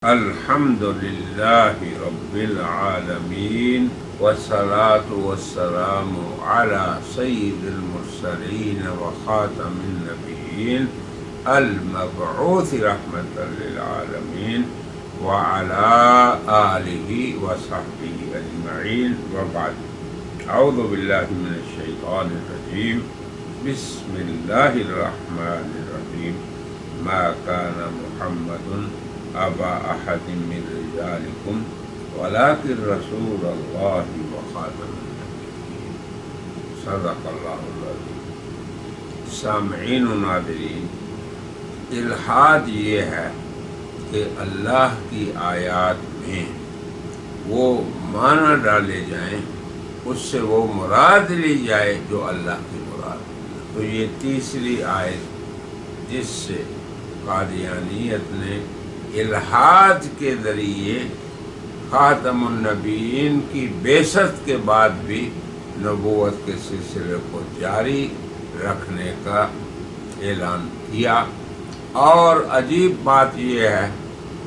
الحمد للہ رب العالمین والصلاة والسلام على سید المرسلین وخاتم النبیین المبعوث رحمة للعالمین وعلى آلہ وصحبہ اجمعین وبعد اعوذ باللہ من الشیطان الرجیم بسم اللہ الرحمن الرحیم ما کان محمد ابا احد من رجالکم ولکن رسول اللہ وخاتم النبیین صدق اللہ العظیم۔ سامعین و ناظرین، الحاد یہ ہے کہ اللہ کی آیات میں وہ معنی ڈالے جائیں، اس سے وہ مراد لی جائے جو اللہ کی مراد۔ تو یہ تیسری آیت جس سے قادیانیت نے الحاد کے ذریعے خاتم النبیین کی بعثت کے بعد بھی نبوت کے سلسلے کو جاری رکھنے کا اعلان کیا۔ اور عجیب بات یہ ہے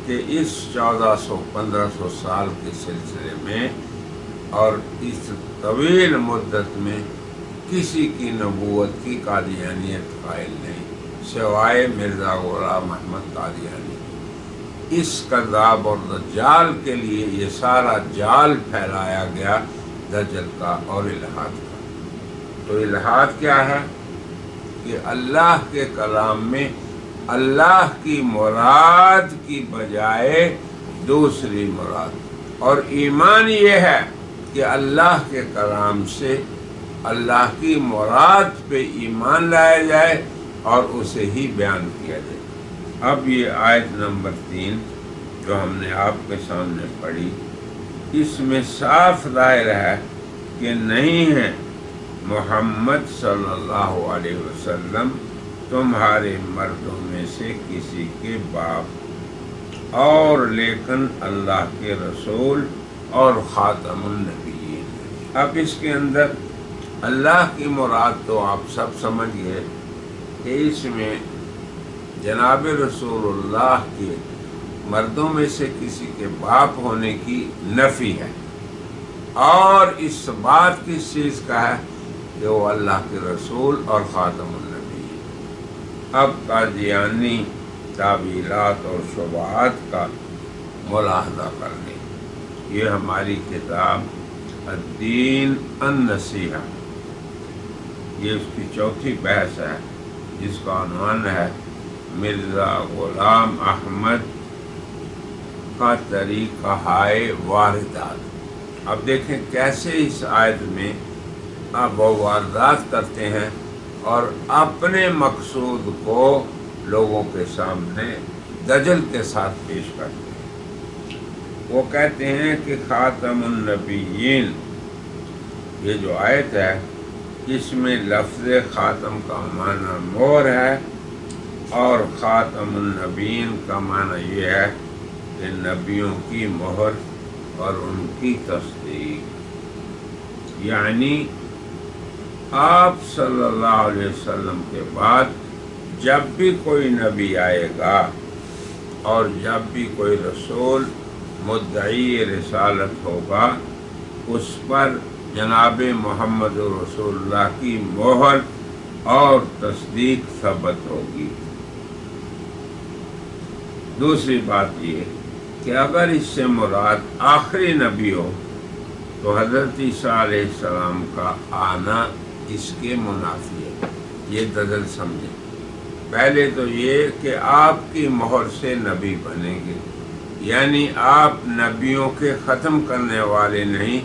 کہ اس 1400-1500 سال کے سلسلے میں اور اس طویل مدت میں کسی کی نبوت کی قادیانیت قائل نہیں سوائے مرزا غلام احمد قادیانی۔ اس کذاب اور دجال کے لیے یہ سارا جال پھیلایا گیا، دجل کا اور الحاد کا۔ تو الحاد کیا ہے کہ اللہ کے کلام میں اللہ کی مراد کی بجائے دوسری مراد، اور ایمان یہ ہے کہ اللہ کے کلام سے اللہ کی مراد پہ ایمان لایا جائے اور اسے ہی بیان کیا جائے۔ اب یہ آیت نمبر 3 جو ہم نے آپ کے سامنے پڑھی، اس میں صاف ظاہر ہے کہ نہیں ہے محمد صلی اللہ علیہ وسلم تمہارے مردوں میں سے کسی کے باپ، اور لیکن اللہ کے رسول اور خاتم النبیین۔ اب اس کے اندر اللہ کی مراد تو آپ سب سمجھ گئے کہ اس میں جناب رسول اللہ کے مردوں میں سے کسی کے باپ ہونے کی نفی ہے، اور اس بات کس چیز کا ہے کہ وہ اللہ کے رسول اور خاتم النبی۔ اب قادیانی تعویلات اور شبہات کا ملاحظہ کر لیں۔ یہ ہماری کتاب الدین النصیحہ، یہ اس کی چوتھی بحث ہے جس کا عنوان ہے مرزا غلام احمد کا طریقہ ہائے واردات۔ اب دیکھیں کیسے اس آیت میں اب وہ واردات کرتے ہیں اور اپنے مقصود کو لوگوں کے سامنے دجل کے ساتھ پیش کرتے ہیں۔ وہ کہتے ہیں کہ خاتم النبیین، یہ جو آیت ہے اس میں لفظ خاتم کا معنی مہر ہے، اور خاتم النبیین کا معنی یہ ہے کہ نبیوں کی مہر اور ان کی تصدیق، یعنی آپ صلی اللہ علیہ وسلم کے بعد جب بھی کوئی نبی آئے گا اور جب بھی کوئی رسول مدعی رسالت ہوگا، اس پر جناب محمد رسول اللہ کی مہر اور تصدیق ثبت ہوگی۔ دوسری بات یہ کہ اگر اس سے مراد آخری نبی ہو تو حضرت عیسیٰ علیہ السلام کا آنا اس کے منافی ہے۔ یہ دجل سمجھیں۔ پہلے تو یہ کہ آپ کی مہر سے نبی بنیں گے، یعنی آپ نبیوں کے ختم کرنے والے نہیں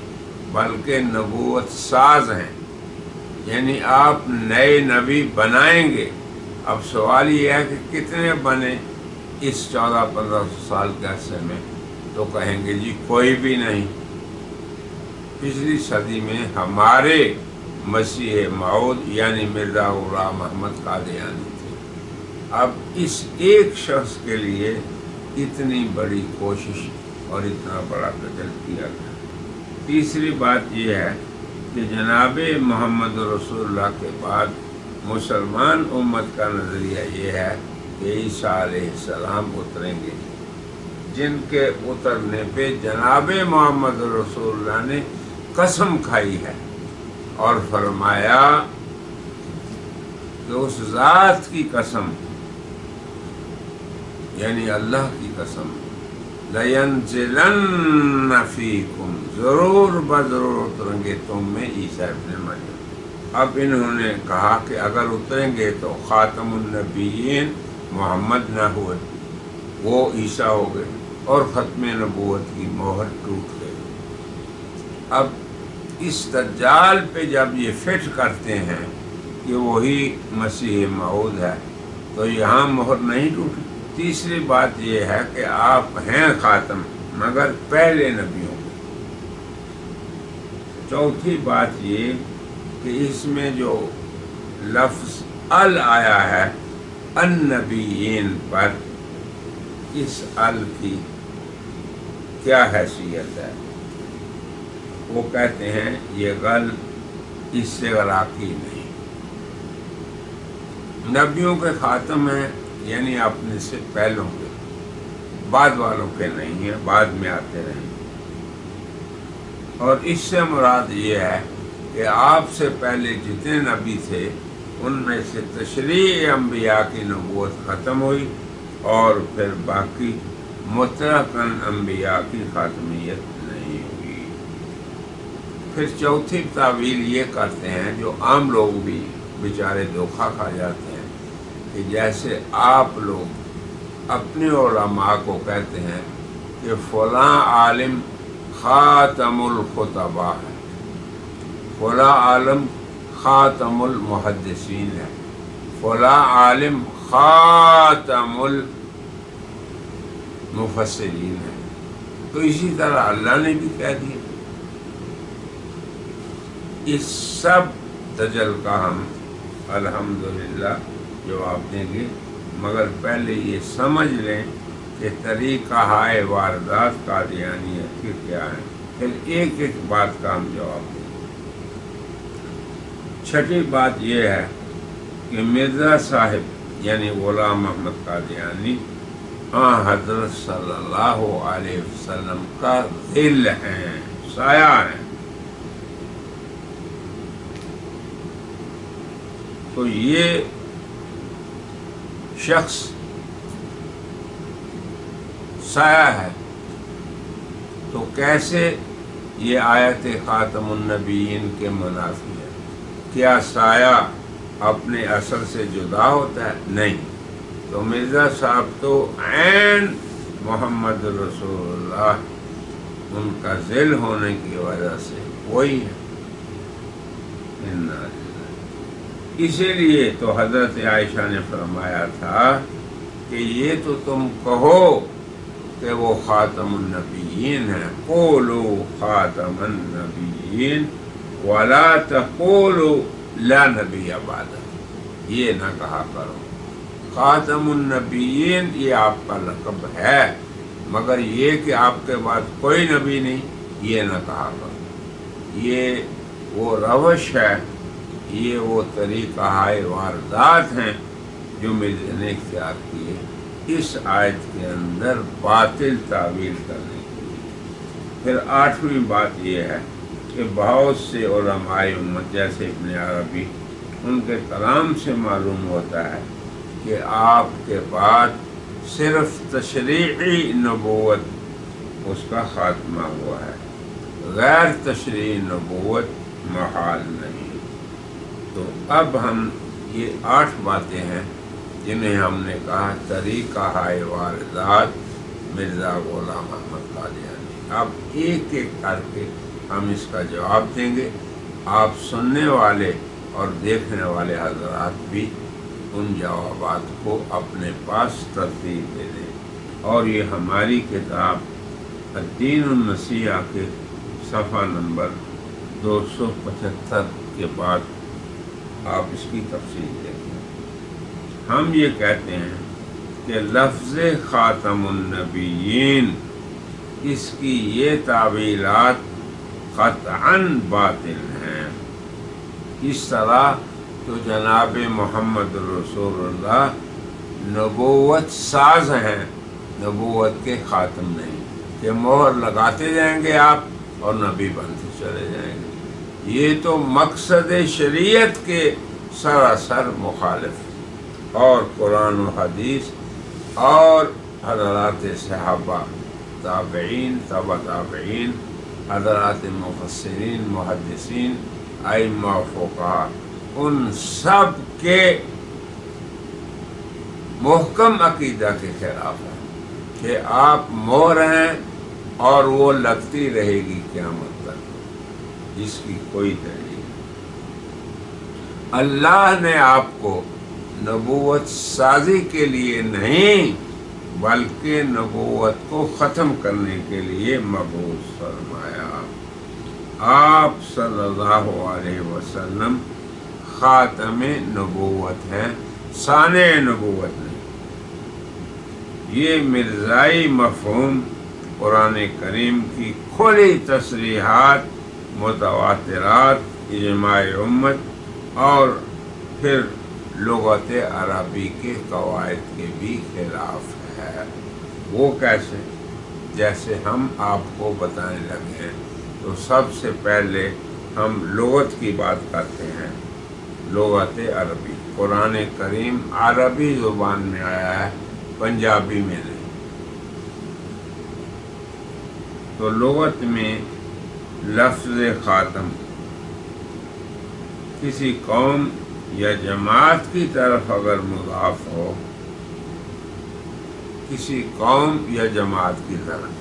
بلکہ نبوت ساز ہیں، یعنی آپ نئے نبی بنائیں گے۔ اب سوال یہ ہے کہ کتنے بنے اس 1400-1500 سال کے عرصے میں؟ تو کہیں گے جی کوئی بھی نہیں۔ پچھلی صدی میں ہمارے مسیح موعود یعنی مرزا غلام احمد قادیانی تھے۔ اب اس ایک شخص کے لیے اتنی بڑی کوشش اور اتنا بڑا دجل کیا گیا۔ تیسری بات یہ ہے کہ جناب محمد رسول اللہ کے بعد مسلمان امت کا نظریہ یہ ہے کہ عیسیٰ علیہ السلام اتریں گے، جن کے اترنے پہ جناب محمد رسول اللہ نے قسم کھائی ہے اور فرمایا کہ اس ذات کی قسم، یعنی اللہ کی قسم، لَيَنزِلَنَّ فِيكُمْ، ضرور بضرور اتریں گے تم میں عیسیٰ ابن مریم۔ اب انہوں نے کہا کہ اگر اتریں گے تو خاتم النبیین محمد نہ ہوئے، وہ عیسیٰ ہو گئے اور ختم نبوت کی مہر ٹوٹ گئی۔ اب اس دجال پہ جب یہ فٹ کرتے ہیں کہ وہی مسیح موعود ہے تو یہاں مہر نہیں ٹوٹی۔ تیسری بات یہ ہے کہ آپ ہیں خاتم مگر پہلے نبیوں کے۔ چوتھی بات یہ کہ اس میں جو لفظ ال آیا ہے النبیین پر، اس ال کی کیا حیثیت ہے؟ وہ کہتے ہیں یہ غل اس سے غلاقی نہیں، نبیوں کے خاتم ہیں، یعنی اپنے سے پہلوں کے، بعد والوں کے نہیں ہیں، بعد میں آتے رہیں۔ اور اس سے مراد یہ ہے کہ آپ سے پہلے جتنے نبی تھے ان میں سے تشریع انبیاء کی نبوت ختم ہوئی اور پھر باقی مطلقاً انبیاء کی خاتمیت نہیں ہوئی۔ پھر چوتھی تعویل یہ کرتے ہیں جو عام لوگ بھی بیچارے دھوکہ کھا جاتے ہیں کہ جیسے آپ لوگ اپنے علماء کو کہتے ہیں کہ فلاں عالم خاتم الخطباء ہے، فلاں عالم خاتم المحدثین ہے، فلاں عالم خاتم المفسرین ہے، تو اسی طرح اللہ نے بھی کہہ دیا۔ اس سب دجل کا ہم الحمدللہ جواب دیں گے، مگر پہلے یہ سمجھ لیں کہ طریقہ ہائے واردات قادیانی کے کیا ہے، پھر ایک ایک بات کا ہم جواب دیں گے۔ چھٹی بات یہ ہے کہ مرزا صاحب یعنی غلام احمد قادیانی حضرت صلی اللہ علیہ وسلم کا ظل ہیں، سایہ ہیں۔ تو یہ شخص سایہ ہے، تو کیسے یہ آیت خاتم النبیین کے منافی ہے؟ کیا سایہ اپنے اثر سے جدا ہوتا ہے؟ نہیں۔ تو مرزا صاحب تو عین محمد رسول اللہ، ان کا ذل ہونے کی وجہ سے وہی ہے۔ اسی لیے تو حضرت عائشہ نے فرمایا تھا کہ یہ تو تم کہو کہ وہ خاتم النبیین ہے، قولوا خاتم النبیین ولا تقولوا لا نبی بعدہ، یہ نہ کہا کرو خاتم النبیین یہ آپ کا لقب ہے، مگر یہ کہ آپ کے بعد کوئی نبی نہیں یہ نہ کہا کرو۔ یہ وہ روش ہے، یہ وہ طریقہ ہائے واردات ہیں جو مرزا نے اختیار کیے اس آیت کے اندر باطل تعویل کرنے کے لیے۔ پھر آٹھویں بات یہ ہے کہ بہت سے علماء امت جیسے ابن عربی، ان کے کلام سے معلوم ہوتا ہے کہ آپ کے بعد صرف تشریعی نبوت اس کا خاتمہ ہوا ہے، غیر تشریعی نبوت محال نہیں۔ تو اب ہم یہ 8 باتیں ہیں جنہیں ہم نے کہا طریقہ ہائے واردات مرزا غلام احمد قادیانی۔ اب ایک ایک کر کے ہم اس کا جواب دیں گے، آپ سننے والے اور دیکھنے والے حضرات بھی ان جوابات کو اپنے پاس ترتیب دے دیں، اور یہ ہماری کتاب الدین النصیحہ کے صفحہ نمبر 275 کے بعد آپ اس کی تفصیل دیکھیں۔ ہم یہ کہتے ہیں کہ لفظ خاتم النبیین اس کی یہ تعویلات قطعاً باطل ہیں۔ اس طرح تو جناب محمد رسول اللہ نبوت ساز ہیں نبوت کے خاتم نہیں، کہ مہر لگاتے جائیں گے آپ اور نبی بنتے چلے جائیں گے۔ یہ تو مقصد شریعت کے سراسر مخالف، اور قرآن و حدیث اور حضرات صحابہ، تابعین، تبع تابعین، حضرات مفسرین، محدثین، ائمہ و فقہا، ان سب کے محکم عقیدہ کے خلاف ہے کہ آپ مہر ہیں اور وہ لگتی رہے گی قیامت تک، جس کی کوئی دلیل نہیں۔ اللہ نے آپ کو نبوت سازی کے لیے نہیں بلکہ نبوت کو ختم کرنے کے لیے مبعوث فرمایا۔ آپ صلی اللہ علیہ وسلم خاتم نبوت ہیں، ثانع نبوت نہیں۔ یہ مرزائی مفہوم قرآن کریم کی کھلی تصریحات، متواترات، اجماع امت اور پھر لغت عربی کے قواعد کے بھی خلاف ہے۔ وہ کیسے؟ جیسے ہم آپ کو بتانے لگے ہیں، تو سب سے پہلے ہم لغت کی بات کرتے ہیں۔ لغت عربی، قرآن کریم عربی زبان میں آیا ہے، پنجابی میں نہیں۔ تو لغت میں لفظ خاتم کسی قوم یا جماعت کی طرف اگر مضاف ہو، کسی قوم یا جماعت کی طرف،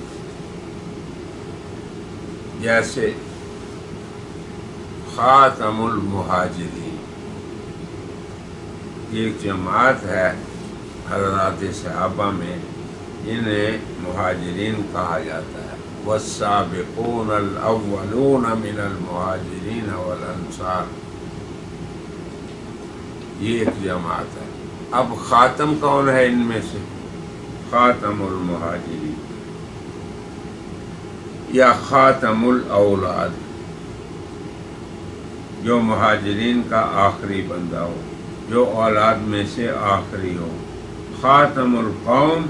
جیسے خاتم المہاجرین، یہ ایک جماعت ہے حضرات صحابہ میں جنہیں مہاجرین کہا جاتا ہے۔ والسابقون الاولون من المہاجرین والانصار، یہ ایک جماعت ہے۔ اب خاتم کون ہے ان میں سے؟ خاتم المہاجرین یا خاتم الاولاد، جو مہاجرین کا آخری بندہ ہو، جو اولاد میں سے آخری ہو۔ خاتم القوم،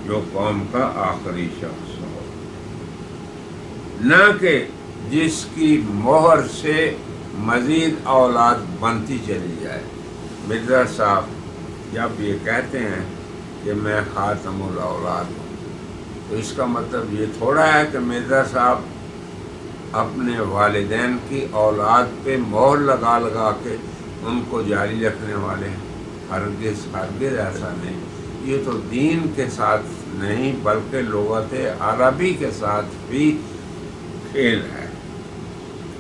جو قوم کا آخری شخص ہو، نہ کہ جس کی مہر سے مزید اولاد بنتی چلی جائے۔ مرزا صاحب جب یہ کہتے ہیں کہ میں خاتم الاولاد ہوں، تو اس کا مطلب یہ تھوڑا ہے کہ مرزا صاحب اپنے والدین کی اولاد پہ مہر لگا لگا کے ان کو جاری رکھنے والے ہیں۔ ہرگز ہرگز ایسا نہیں۔ یہ تو دین کے ساتھ نہیں بلکہ لغت عربی کے ساتھ بھی کھیل ہے۔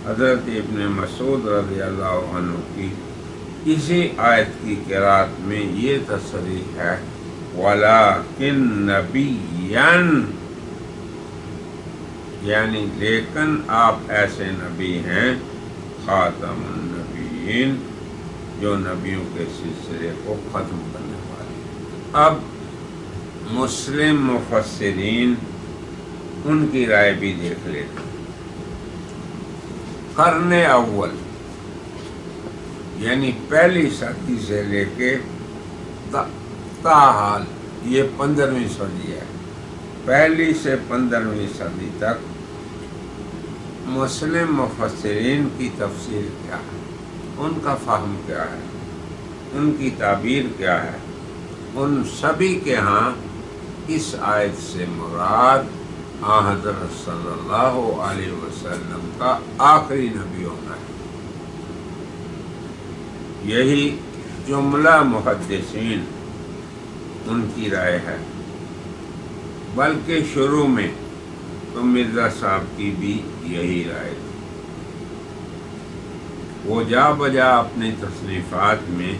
حضرت ابن مسعود رضی اللہ عنہ کی اسی آیت کی قرات میں یہ تصریح ہے، وَلَٰكِن نَبِيًّا، یعنی لیکن آپ ایسے نبی ہیں، خاتم النبیین، جو نبیوں کے سلسلے کو ختم کرنے والے۔ اب مسلم مفسرین ان کی رائے بھی دیکھ لیتے۔ قرن اول یعنی پہلی صدی سے لے کے تاحال، یہ 15ویں صدی ہے، پہلی سے 15ویں صدی تک مسلم مفسرین کی تفسیر کیا ہے، ان کا فہم کیا ہے، ان کی تعبیر کیا ہے؟ ان سبھی کے ہاں اس آیت سے مراد حضرت صلی اللہ علیہ وسلم کا آخری نبی ہونا ہے۔ یہی جملہ محدثین ان کی رائے ہے، بلکہ شروع میں تو مرزا صاحب کی بھی یہی رائے تھی۔ وہ جا بجا اپنی تصنیفات میں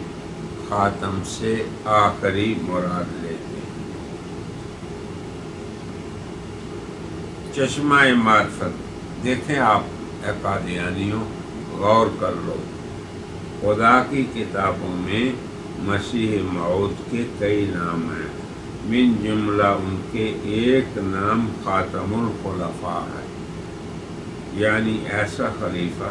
خاتم سے آخری مراد لیتے ہیں۔ چشمہ معرفت دیکھیں آپ، اے قادیانیوں، غور کر لو، خدا کی کتابوں میں مسیح موعود کے کئی نام ہیں، من جملہ ان کے ایک نام خاتم الخلفاء ہے، یعنی ایسا خلیفہ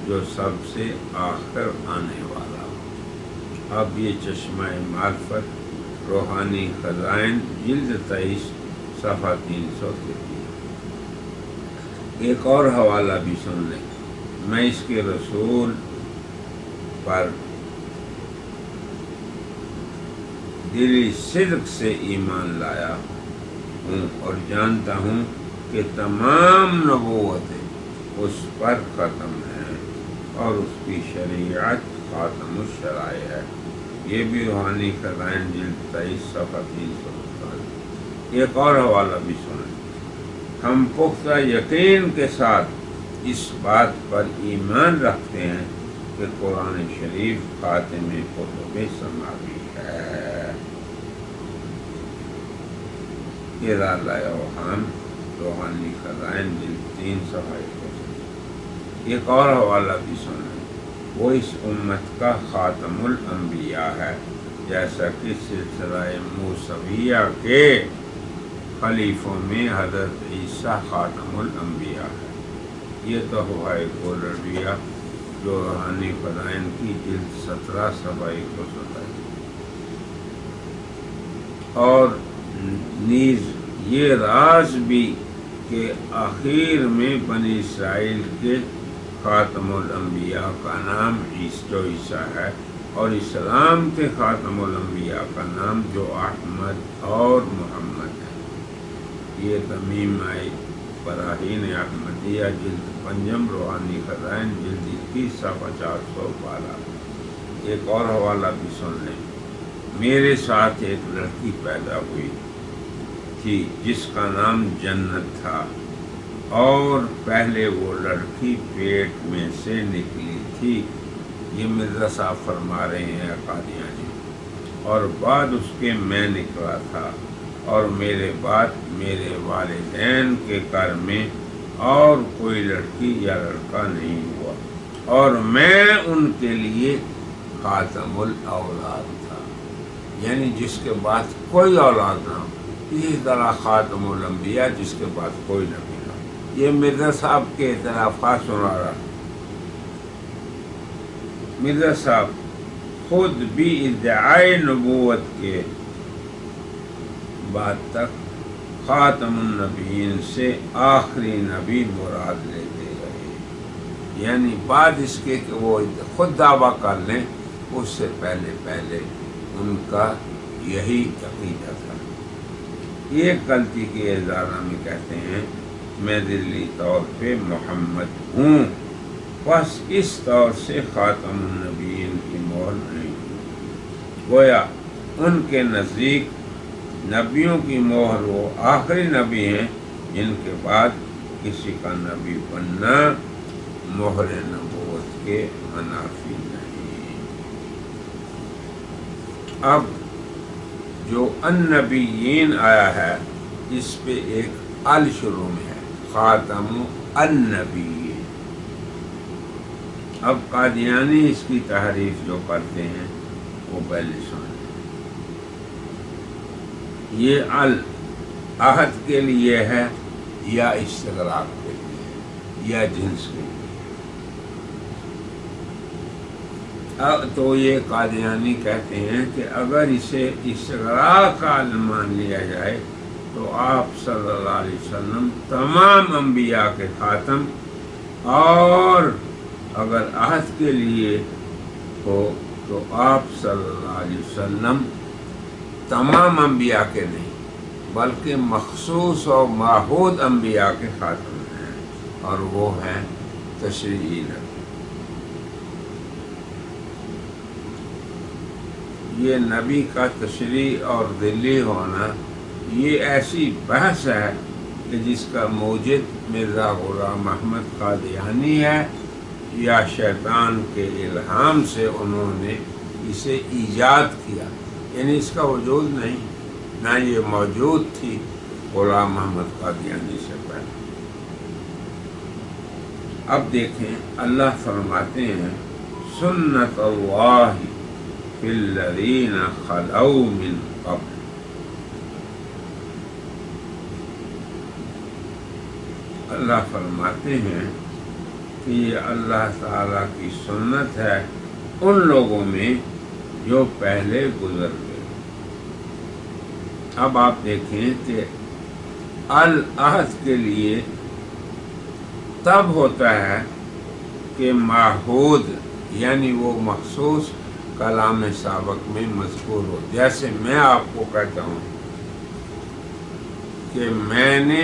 جو سب سے آخر آنے والا ہو۔ اب یہ چشمہ معرفت روحانی خزائن جلد 23 صفحہ 333۔ ایک اور حوالہ بھی سن لیں۔ میں اس کے رسول پر دلی صدق سے ایمان لایا ہوں اور جانتا ہوں کہ تمام نبوتیں اس پر ختم ہیں اور اس کی شریعت خاتم الشرائع ہے۔ یہ بھی روحانی خزائن جلد 23 صفحہ 347۔ ایک اور حوالہ بھی سنیں۔ ہم پختہ یقین کے ساتھ اس بات پر ایمان رکھتے ہیں کہ قرآن شریف خاتم کتب سماوی ہے۔ اذا لا یوحان روحانی خزائن جلد 3 صفحہ 1۔ ایک اور حوالہ بھی سنیں۔ وہ اس امت کا خاتم الانبیاء ہے، جیسا کہ سلسلہ موسویہ کے خلیفوں میں حضرت عیسیٰ خاتم الانبیاء ہے۔ یہ تو ہوا ایک رضویہ جو روحانی خزائن کی جلد 17 صفحہ 127۔ اور نیز یہ راز بھی کہ آخر میں بنی اسرائیل کے خاتم الانبیاء کا نام عیسیٰ ہے، اور اسلام کے خاتم الانبیاء کا نام جو احمد اور محمد ہے۔ یہ تمیمہ براہین احمدیہ جلد 5 روحانی خزائن جلد 21 صفحہ 412۔ ایک اور حوالہ بھی سن لیں۔ میرے ساتھ ایک لڑکی پیدا ہوئی تھی جس کا نام جنت تھا، اور پہلے وہ لڑکی پیٹ میں سے نکلی تھی، یہ مرزا صاحب فرما رہے ہیں قادیانی، اور بعد اس کے میں نکلا تھا، اور میرے بعد میرے والدین کے گھر میں اور کوئی لڑکی یا لڑکا نہیں ہوا، اور میں ان کے لیے خاتم الاولاد تھا، یعنی جس کے بعد کوئی اولاد نہ ہو، اسی طرح خاتم الانبیاء جس کے بعد کوئی نبی نہ ہو۔ یہ مرزا صاحب کے اعترافات سنا رہا۔ مرزا صاحب خود بھی ادعائے نبوت کے بعد تک خاتم النبیین سے آخری نبی مراد لیتے رہے، یعنی بعد اس کے کہ وہ خود دعویٰ کر لیں، اس سے پہلے ان کا یہی عقیدہ تھا۔ یہ غلطی کے اظہارہ میں کہتے ہیں میں دلی طور پہ محمد ہوں، بس اس طور سے خاتم النبیین کی مہر نہیں ہوئی۔ گویا ان کے نزدیک نبیوں کی مہر وہ آخری نبی ہیں جن کے بعد کسی کا نبی بننا مہر نبوت کے منافی نہیں۔ اب جو النبیین آیا ہے اس پہ ایک ال شروع میں ہے، خاتم النبیین۔ اب قادیانی اس کی تحریف جو کرتے ہیں وہ پہلے سنیں۔ یہ ال عہد کے لیے ہے یا استغراق کے لیے یا جنس کے لیے؟ تو یہ قادیانی کہتے ہیں کہ اگر اسے استغراق کا ال مان لیا جائے تو آپ صلی اللہ علیہ وسلم تمام انبیاء کے خاتم، اور اگر عہد کے لیے ہو تو آپ صلی اللہ علیہ وسلم تمام انبیاء کے نہیں بلکہ مخصوص اور معہود انبیاء کے خاتم ہیں، اور وہ ہیں تشریعی نبی۔ یہ نبی کا تشریع اور ذلی ہونا یہ ایسی بحث ہے کہ جس کا موجد مرزا غلام احمد قادیانی ہے، یا شیطان کے الہام سے انہوں نے اسے ایجاد کیا، یعنی اس کا وجود نہیں، نہ یہ موجود تھی غلام احمد قادیانی سے پہلے۔ اب دیکھیں اللہ فرماتے ہیں سنت اللہ فی الذین خلو من قبل۔ اللہ فرماتے ہیں کہ یہ اللہ تعالیٰ کی سنت ہے ان لوگوں میں جو پہلے گزر گئے۔ اب آپ دیکھیں کہ العہد کے لیے تب ہوتا ہے کہ معہود یعنی وہ مخصوص کلام سابق میں مذکور ہو. جیسے میں آپ کو کہتا ہوں کہ میں نے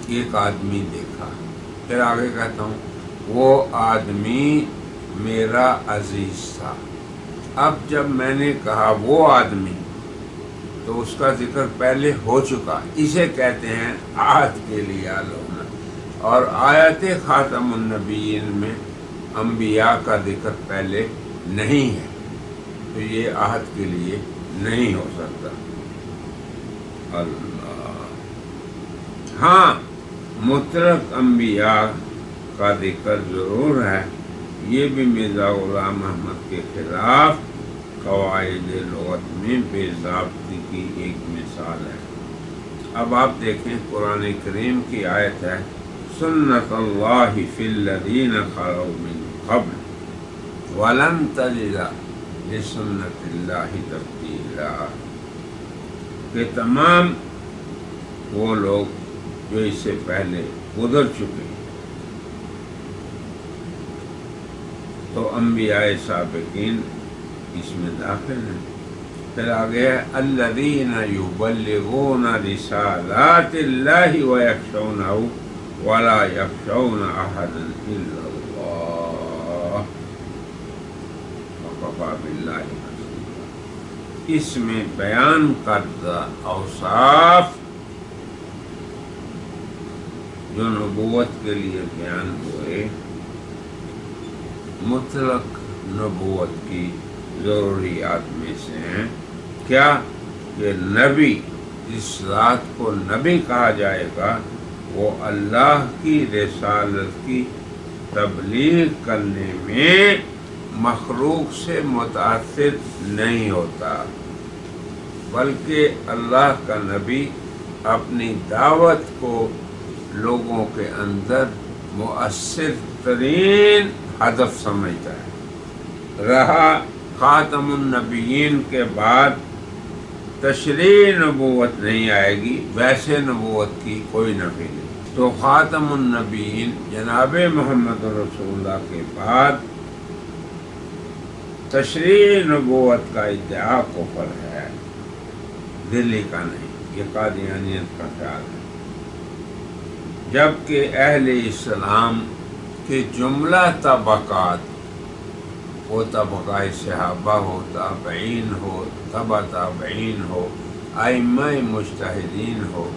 ایک آدمی دیکھا، پھر آگے کہتا ہوں وہ آدمی میرا عزیز تھا. اب جب میں نے کہا وہ آدمی تو اس کا ذکر پہلے ہو چکا، اسے کہتے ہیں عہد کے لیے ہونا. اور آیت خاتم النبیین میں انبیاء کا ذکر پہلے نہیں ہے تو یہ عہد کے لیے نہیں ہو سکتا. اللہ، ہاں مطلق انبیاء کا ذکر ضرور ہے. یہ بھی مرزا غلام احمد کے خلاف قواعد لغت میں بے ضابطگی کی ایک مثال ہے. اب آپ دیکھیں قرآن کریم کی آیت ہے سنت اللہ فی الذین خلوا من قبل ولن تجد لسنت اللہ تبدیلا، کہ تمام وہ لوگ جو اس سے پہلے گزر چکے تو انبیاء سابقین اس میں داخل ہیں. پھر آگے ہے الذین یبلغون رسالات اللہ ویخشونہ ولا یخشون احدا الا اللہ وکفی باللہ حسیبا. اس میں بیان کردہ اوصاف جو نبوت کے لیے بیان ہوئے مطلق نبوت کی ضروریات میں سے ہیں. کیا کہ نبی، جس ذات کو نبی کہا جائے گا وہ اللہ کی رسالت کی تبلیغ کرنے میں مخلوق سے متاثر نہیں ہوتا، بلکہ اللہ کا نبی اپنی دعوت کو لوگوں کے اندر مؤثر ترین ہدف سمجھتا ہے. رہا خاتم النبیین کے بعد تشریع نبوت نہیں آئے گی، ویسے نبوت کی کوئی نفی نہیں. تو خاتم النبیین جناب محمد رسول اللہ کے بعد تشریع نبوت کا ادعا کفر ہے، دلی کا نہیں، یہ قادیانیت کا خیال ہے. جبکہ اہل اسلام کے جملہ طبقات، وہ طبقہ صحابہ ہو، تابعین ہو، تبع تابعین ہو، ائمہ مجتہدین ہو،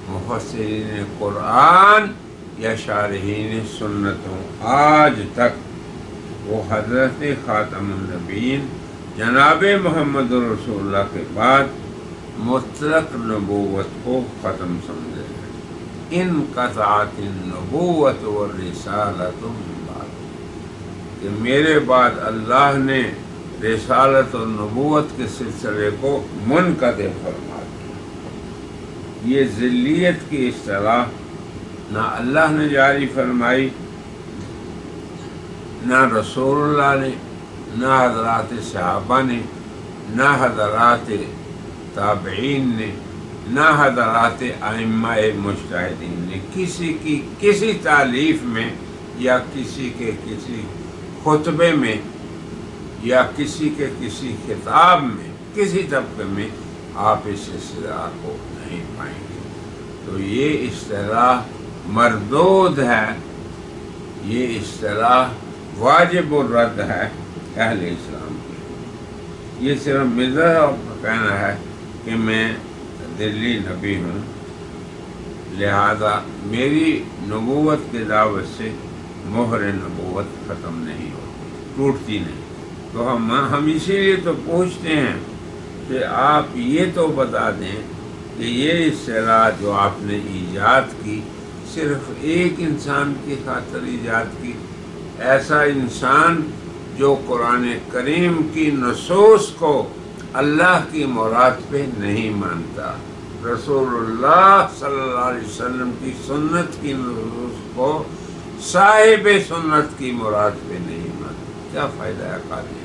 مفسرین قرآن یا شارحین سنت ہوں، آج تک وہ حضرت خاتم النبیین جناب محمد رسول اللہ کے بعد مطلق نبوت کو ختم سمجھے. انقطعت النبوت والرسالۃ من بعد، کہ میرے بعد اللہ نے رسالت اور نبوت کے سلسلے کو منقطع فرما دیا. یہ ذلیت کی اصطلاح نہ اللہ نے جاری فرمائی، نہ رسول اللہ نے، نہ حضرات صحابہ نے، نہ حضرات تابعین نے، نہ حضرات ائمہ مجتہدین نے. کسی کی کسی تالیف میں یا کسی کے کسی خطبے میں یا کسی کے کسی خطاب میں کسی طبقے میں آپ اس اصطلاح کو نہیں پائیں گے. تو یہ اصطلاح مردود ہے، یہ اصطلاح واجب الرد ہے اہل اسلام کی. یہ صرف مرزا کا کہنا ہے کہ میں دلی نبی ہوں، لہذا میری نبوت کی دعوت سے مہر نبوت ختم نہیں ہوتی، ٹوٹتی نہیں. تو ہم اسی لیے تو پوچھتے ہیں کہ آپ یہ تو بتا دیں کہ یہ اصطلاح جو آپ نے ایجاد کی صرف ایک انسان کی خاطر ایجاد کی، ایسا انسان جو قرآن کریم کی نصوص کو اللہ کی مراد پہ نہیں مانتا، رسول اللہ صلی اللہ علیہ وسلم کی سنت کی نصوص کو صاحب سنت کی مراد پہ نہیں مانتا. کیا فائدہ ہے قادیان؟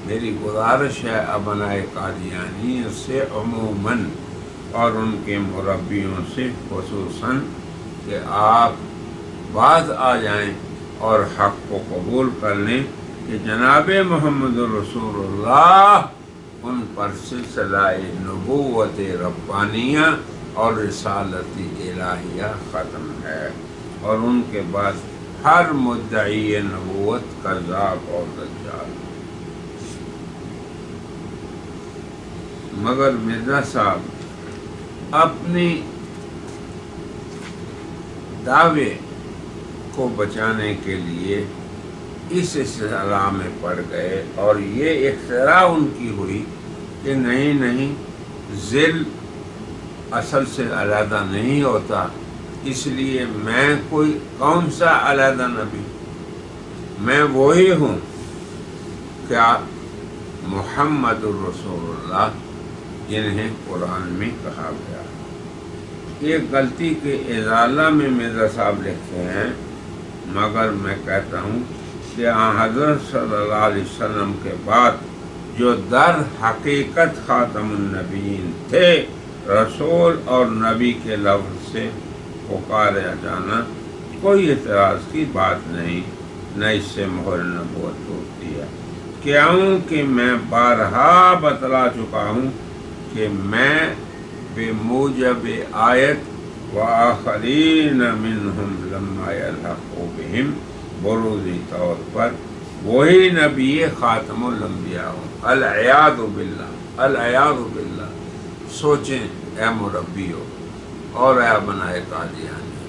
میری گزارش ہے ابنائے قادیانی سے عموماً اور ان کے مربیوں سے خصوصاً کہ آپ باز آ جائیں اور حق کو قبول کر لیں کہ جناب محمد رسول اللہ ان پر سلسلہ نبوت ربانیہ اور رسالت الہیہ ختم ہے، اور ان کے بعد ہر مدعی نبوت کذاب اور دجال۔ مگر مرزا صاحب اپنی دعوے کو بچانے کے لیے اس اصطلاح میں پڑ گئے، اور یہ اختراع ان کی ہوئی کہ نہیں ذل اصل سے علیحدہ نہیں ہوتا، اس لیے میں کوئی کون سا علیحدہ نبی، میں وہی ہوں کیا محمد الرسول اللہ جنہیں قرآن میں کہا گیا۔ ایک غلطی کے ازالہ میں مرزا صاحب لکھتے ہیں، مگر میں کہتا ہوں کہ حضرت صلی اللہ علیہ وسلم کے بعد جو در حقیقت خاتم النبیین تھے، رسول اور نبی کے لفظ سے پکارا جانا کوئی اعتراض کی بات نہیں، نہ اس سے مہر نبوت ٹوٹتی ہے۔ کیونکہ میں بارہا بتلا چکا ہوں کہ میں بموجب آیت وآخرین منہم لما یلحقوا بہم بروزی طور پر وہی نبی خاتم الانبیاء ہوں۔ العیاذ باللہ، العیاذ باللہ۔ سوچیں اے مربیو اور اے بنائے قادیانی،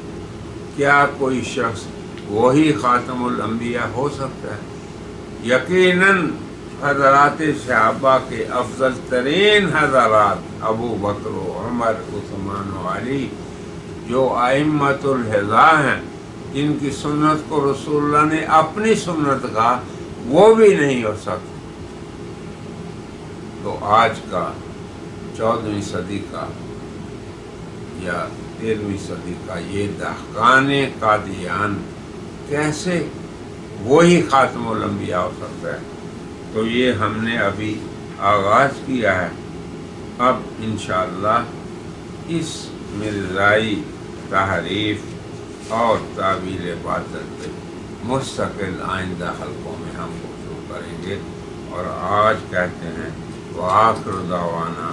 کیا کوئی شخص وہی خاتم الانبیاء ہو سکتا ہے؟ یقیناً حضرات صحابہ کے افضل ترین حضرات ابو بکر و عمر عثمان و علی جو ائمۃ الہدا ہیں، جن کی سنت کو رسول اللہ نے اپنی سنت کہا، وہ بھی نہیں ہو سکتے۔ تو آج کا 14ویں صدی کا یا 13ویں صدی کا یہ دہقان قادیان کیسے وہی خاتم الانبیاء ہو سکتا ہے؟ تو یہ ہم نے ابھی آغاز کیا ہے، اب انشاءاللہ اس مرزائی تحریف اور تعویل باطل پہ مستقل آئندہ حلقوں میں ہم گفتگو کریں گے، اور آج کہتے ہیں وآخر دعوانا